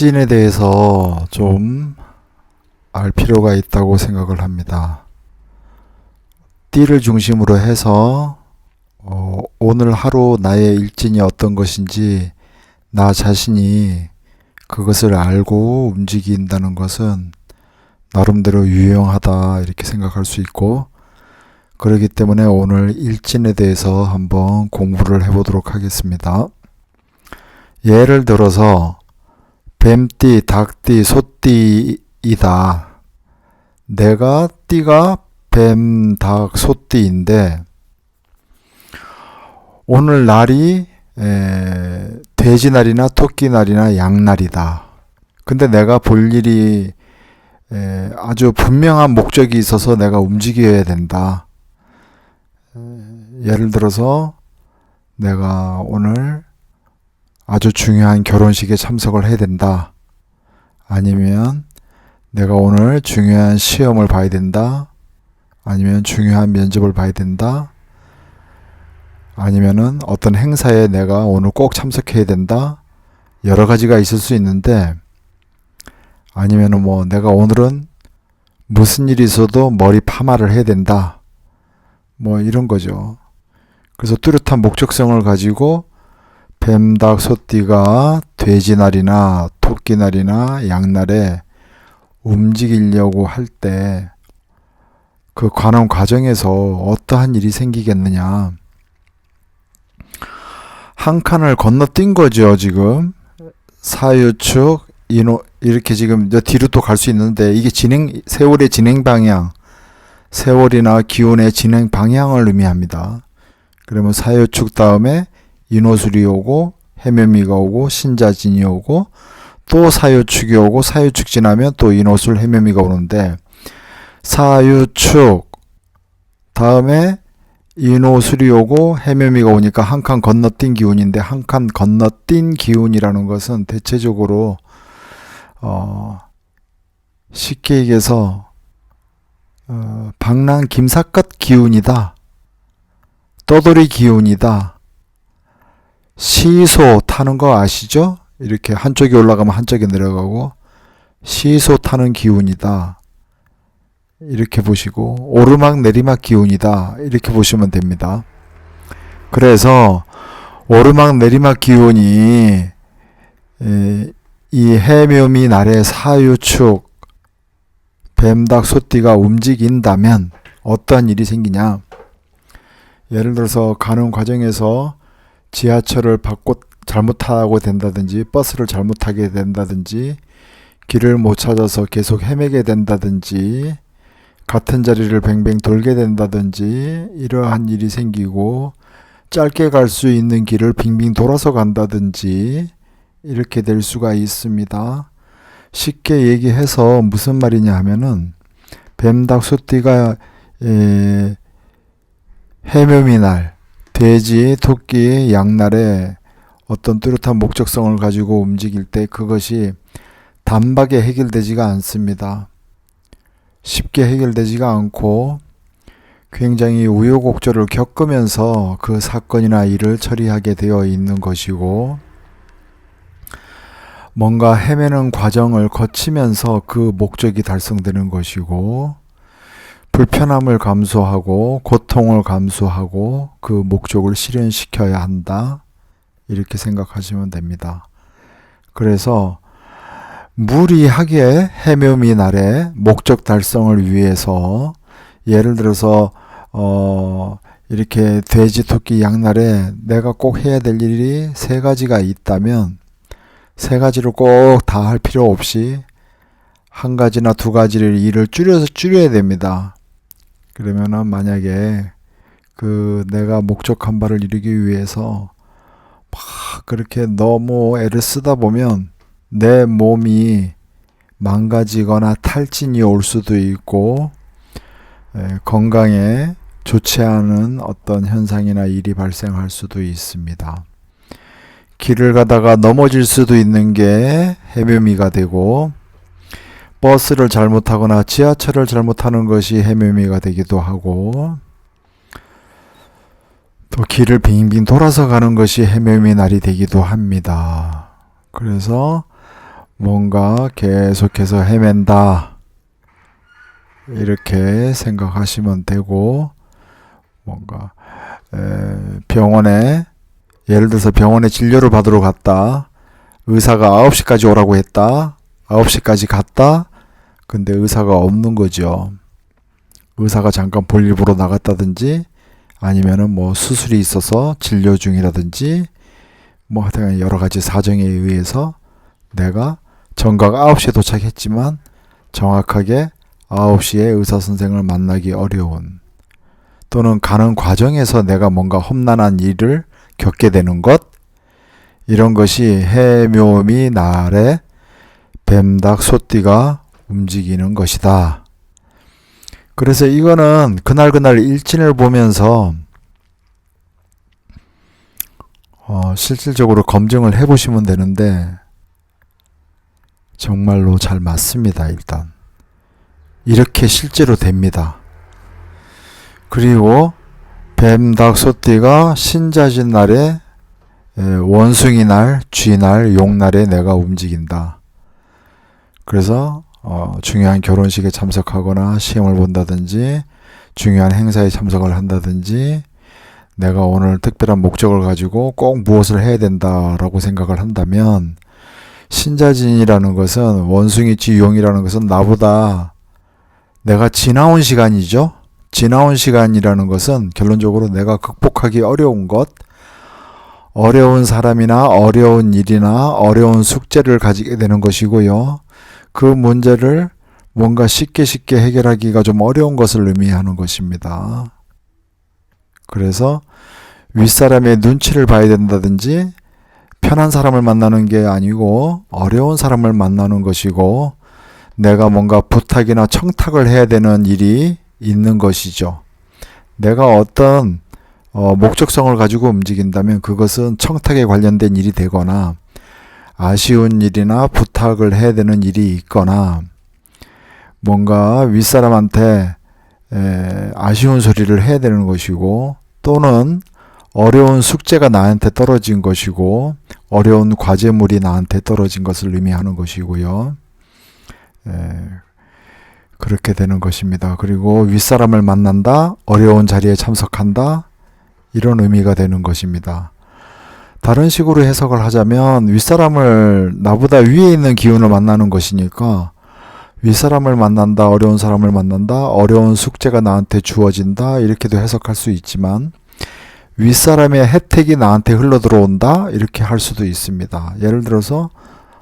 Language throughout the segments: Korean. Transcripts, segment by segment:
일진에 대해서 좀 알 필요가 있다고 생각을 합니다. 띠를 중심으로 해서 오늘 하루 나의 일진이 어떤 것인지 나 자신이 그것을 알고 움직인다는 것은 나름대로 유용하다 이렇게 생각할 수 있고, 그렇기 때문에 오늘 일진에 대해서 한번 공부를 해보도록 하겠습니다. 예를 들어서 뱀띠, 닭띠, 소띠이다. 내가 띠가 뱀, 닭, 소띠인데 오늘 날이 돼지날이나 토끼날이나 양날이다. 근데 내가 볼 일이 아주 분명한 목적이 있어서 내가 움직여야 된다. 예를 들어서 내가 오늘 아주 중요한 결혼식에 참석을 해야 된다. 아니면 내가 오늘 중요한 시험을 봐야 된다. 아니면 중요한 면접을 봐야 된다. 아니면은 어떤 행사에 내가 오늘 꼭 참석해야 된다. 여러 가지가 있을 수 있는데, 아니면은 내가 오늘은 무슨 일이 있어도 머리 파마를 해야 된다. 이런 거죠. 그래서 뚜렷한 목적성을 가지고 뱀, 닭, 소띠가 돼지날이나 토끼날이나 양날에 움직이려고 할 때 그 관원 과정에서 어떠한 일이 생기겠느냐. 한 칸을 건너뛴 거죠, 지금. 사유축, 인호, 이렇게 지금 뒤로 또 갈 수 있는데, 이게 세월의 진행 방향, 세월이나 기운의 진행 방향을 의미합니다. 그러면 사유축 다음에 인호술이 오고, 해묘미가 오고, 신자진이 오고, 또 사유축이 오고, 사유축 지나면 또 인호술, 해묘미가 오는데, 사유축 다음에 인호술이 오고 해묘미가 오니까 한 칸 건너뛴 기운인데, 한 칸 건너뛴 기운이라는 것은 대체적으로 쉽게 얘기해서 방랑 김삿갓 기운이다. 떠돌이 기운이다. 시소 타는 거 아시죠? 이렇게 한쪽이 올라가면 한쪽이 내려가고 시소 타는 기운이다. 이렇게 보시고, 오르막 내리막 기운이다. 이렇게 보시면 됩니다. 그래서 오르막 내리막 기운이 이 해묘미 날의 사유축 뱀닭 소띠가 움직인다면 어떤 일이 생기냐. 예를 들어서 가는 과정에서 지하철을 잘못 타고 된다든지, 버스를 잘못 타게 된다든지, 길을 못 찾아서 계속 헤매게 된다든지, 같은 자리를 뱅뱅 돌게 된다든지, 이러한 일이 생기고, 짧게 갈 수 있는 길을 빙빙 돌아서 간다든지, 이렇게 될 수가 있습니다. 쉽게 얘기해서 무슨 말이냐 하면은, 뱀닭 소띠가 해묘미날, 돼지, 토끼, 양날에 어떤 뚜렷한 목적성을 가지고 움직일 때 그것이 단박에 해결되지가 않습니다. 쉽게 해결되지가 않고 굉장히 우여곡절을 겪으면서 그 사건이나 일을 처리하게 되어 있는 것이고, 뭔가 헤매는 과정을 거치면서 그 목적이 달성되는 것이고, 불편함을 감수하고 고통을 감수하고 그 목적을 실현시켜야 한다. 이렇게 생각하시면 됩니다. 그래서 무리하게 해묘미 날에 목적 달성을 위해서, 예를 들어서 이렇게 돼지, 토끼, 양날에 내가 꼭 해야 될 일이 3가지가 있다면 3가지를 꼭 다 할 필요 없이 1가지나 2가지를 일을 줄여야 됩니다. 그러면은 만약에 내가 목적한 바를 이루기 위해서 막 그렇게 너무 애를 쓰다 보면 내 몸이 망가지거나 탈진이 올 수도 있고, 건강에 좋지 않은 어떤 현상이나 일이 발생할 수도 있습니다. 길을 가다가 넘어질 수도 있는 게 해묘미가 되고, 버스를 잘못하거나 지하철을 잘못하는 것이 해묘미가 되기도 하고, 또 길을 빙빙 돌아서 가는 것이 해묘미 날이 되기도 합니다. 그래서 뭔가 계속해서 헤맨다. 이렇게 생각하시면 되고, 뭔가 병원에, 예를 들어서 병원에 진료를 받으러 갔다. 의사가 9시까지 오라고 했다. 9시까지 갔다. 근데 의사가 없는 거죠. 의사가 잠깐 볼일 보러 나갔다든지, 아니면은 뭐 수술이 있어서 진료 중이라든지, 뭐 하여튼 여러 가지 사정에 의해서 내가 정각 9시에 도착했지만 정확하게 9시에 의사 선생을 만나기 어려운, 또는 가는 과정에서 내가 뭔가 험난한 일을 겪게 되는 것, 이런 것이 해묘미 날에 뱀닭 소띠가 움직이는 것이다. 그래서 이거는 그날 일진을 보면서 실질적으로 검증을 해보시면 되는데, 정말로 잘 맞습니다. 일단 이렇게 실제로 됩니다. 그리고 뱀닭 소띠가 신자진 날에 원숭이 날, 쥐날, 용날에 내가 움직인다. 그래서 중요한 결혼식에 참석하거나 시험을 본다든지 중요한 행사에 참석을 한다든지, 내가 오늘 특별한 목적을 가지고 꼭 무엇을 해야 된다라고 생각을 한다면, 신자진이라는 것은, 원숭이, 쥐, 용이라는 것은 나보다 내가 지나온 시간이죠. 지나온 시간이라는 것은 결론적으로 내가 극복하기 어려운 것, 어려운 사람이나 어려운 일이나 어려운 숙제를 가지게 되는 것이고요. 그 문제를 뭔가 쉽게 해결하기가 좀 어려운 것을 의미하는 것입니다. 그래서 윗사람의 눈치를 봐야 된다든지, 편한 사람을 만나는 게 아니고 어려운 사람을 만나는 것이고, 내가 뭔가 부탁이나 청탁을 해야 되는 일이 있는 것이죠. 내가 어떤 목적성을 가지고 움직인다면 그것은 청탁에 관련된 일이 되거나, 아쉬운 일이나 부탁을 해야 되는 일이 있거나, 뭔가 윗사람한테 아쉬운 소리를 해야 되는 것이고, 또는 어려운 숙제가 나한테 떨어진 것이고, 어려운 과제물이 나한테 떨어진 것을 의미하는 것이고요. 그렇게 되는 것입니다. 그리고 윗사람을 만난다, 어려운 자리에 참석한다, 이런 의미가 되는 것입니다. 다른 식으로 해석을 하자면, 윗사람을, 나보다 위에 있는 기운을 만나는 것이니까 윗사람을 만난다, 어려운 사람을 만난다, 어려운 숙제가 나한테 주어진다, 이렇게도 해석할 수 있지만, 윗사람의 혜택이 나한테 흘러들어온다, 이렇게 할 수도 있습니다. 예를 들어서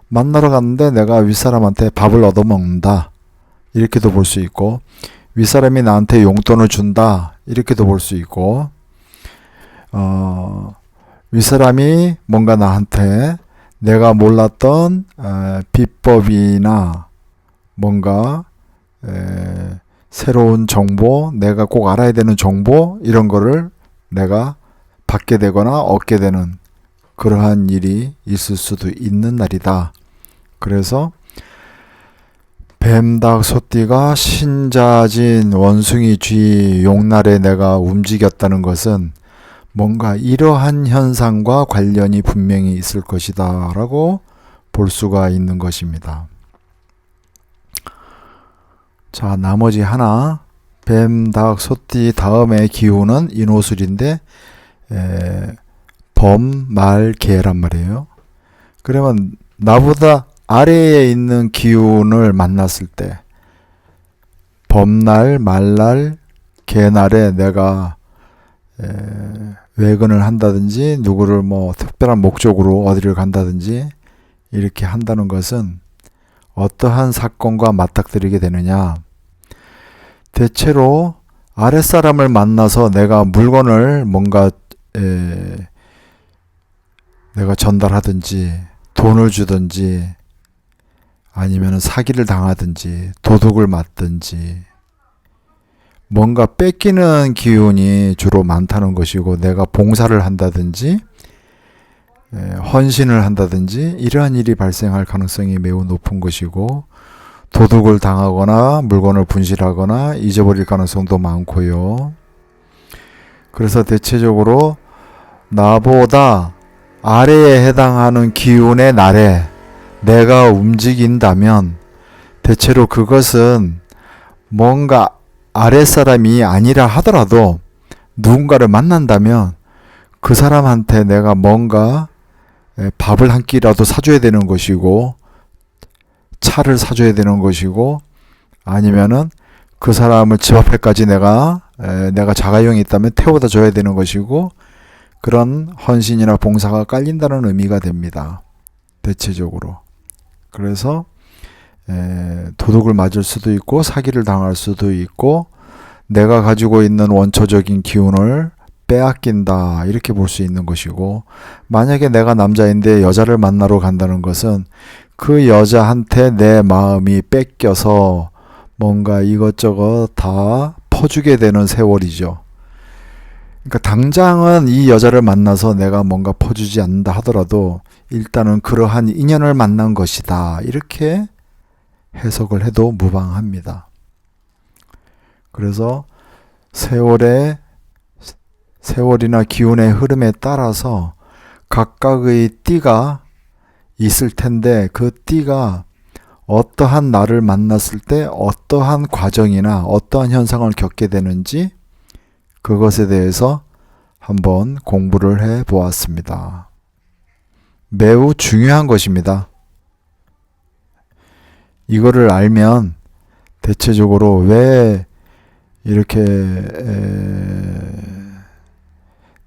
만나러 갔는데 내가 윗사람한테 밥을 얻어먹는다, 이렇게도 볼 수 있고, 윗사람이 나한테 용돈을 준다, 이렇게도 볼 수 있고, 윗사람이 뭔가 나한테 내가 몰랐던 비법이나 뭔가 새로운 정보, 내가 꼭 알아야 되는 정보, 이런 거를 내가 받게 되거나 얻게 되는 그러한 일이 있을 수도 있는 날이다. 그래서 뱀닭 소띠가 신자진 원숭이 쥐 용날에 내가 움직였다는 것은 뭔가 이러한 현상과 관련이 분명히 있을 것이다 라고 볼 수가 있는 것입니다. 자, 나머지 하나, 뱀닭 소띠 다음의 기운은 인호술인데 범, 말, 개란 말이에요. 그러면 나보다 아래에 있는 기운을 만났을 때, 범날, 말날, 개날에 내가 외근을 한다든지, 누구를 뭐 특별한 목적으로 어디를 간다든지 이렇게 한다는 것은 어떠한 사건과 맞닥뜨리게 되느냐. 대체로 아랫사람을 만나서 내가 물건을 뭔가 내가 전달하든지, 돈을 주든지, 아니면 사기를 당하든지, 도둑을 맞든지, 뭔가 뺏기는 기운이 주로 많다는 것이고, 내가 봉사를 한다든지 헌신을 한다든지 이러한 일이 발생할 가능성이 매우 높은 것이고, 도둑을 당하거나 물건을 분실하거나 잊어버릴 가능성도 많고요. 그래서 대체적으로 나보다 아래에 해당하는 기운의 날에 내가 움직인다면 대체로 그것은 뭔가 아랫사람이 아니라 하더라도 누군가를 만난다면 그 사람한테 내가 뭔가 밥을 한 끼라도 사줘야 되는 것이고, 차를 사줘야 되는 것이고, 아니면은 그 사람을 집 앞에까지 내가 자가용이 있다면 태워다 줘야 되는 것이고, 그런 헌신이나 봉사가 깔린다는 의미가 됩니다. 대체적으로. 그래서 도둑을 맞을 수도 있고 사기를 당할 수도 있고 내가 가지고 있는 원초적인 기운을 빼앗긴다, 이렇게 볼 수 있는 것이고, 만약에 내가 남자인데 여자를 만나러 간다는 것은 그 여자한테 내 마음이 뺏겨서 뭔가 이것저것 다 퍼주게 되는 세월이죠. 그러니까 당장은 이 여자를 만나서 내가 뭔가 퍼주지 않는다 하더라도 일단은 그러한 인연을 만난 것이다, 이렇게 해석을 해도 무방합니다. 그래서 세월이나 기운의 흐름에 따라서 각각의 띠가 있을 텐데, 그 띠가 어떠한 나를 만났을 때 어떠한 과정이나 어떠한 현상을 겪게 되는지, 그것에 대해서 한번 공부를 해 보았습니다. 매우 중요한 것입니다. 이거를 알면 대체적으로 왜 이렇게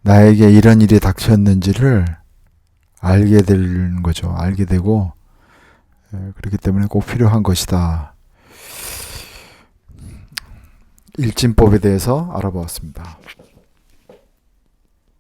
나에게 이런 일이 닥쳤는지를 알게 되는 거죠. 알게 되고, 그렇기 때문에 꼭 필요한 것이다. 일진법에 대해서 알아보았습니다.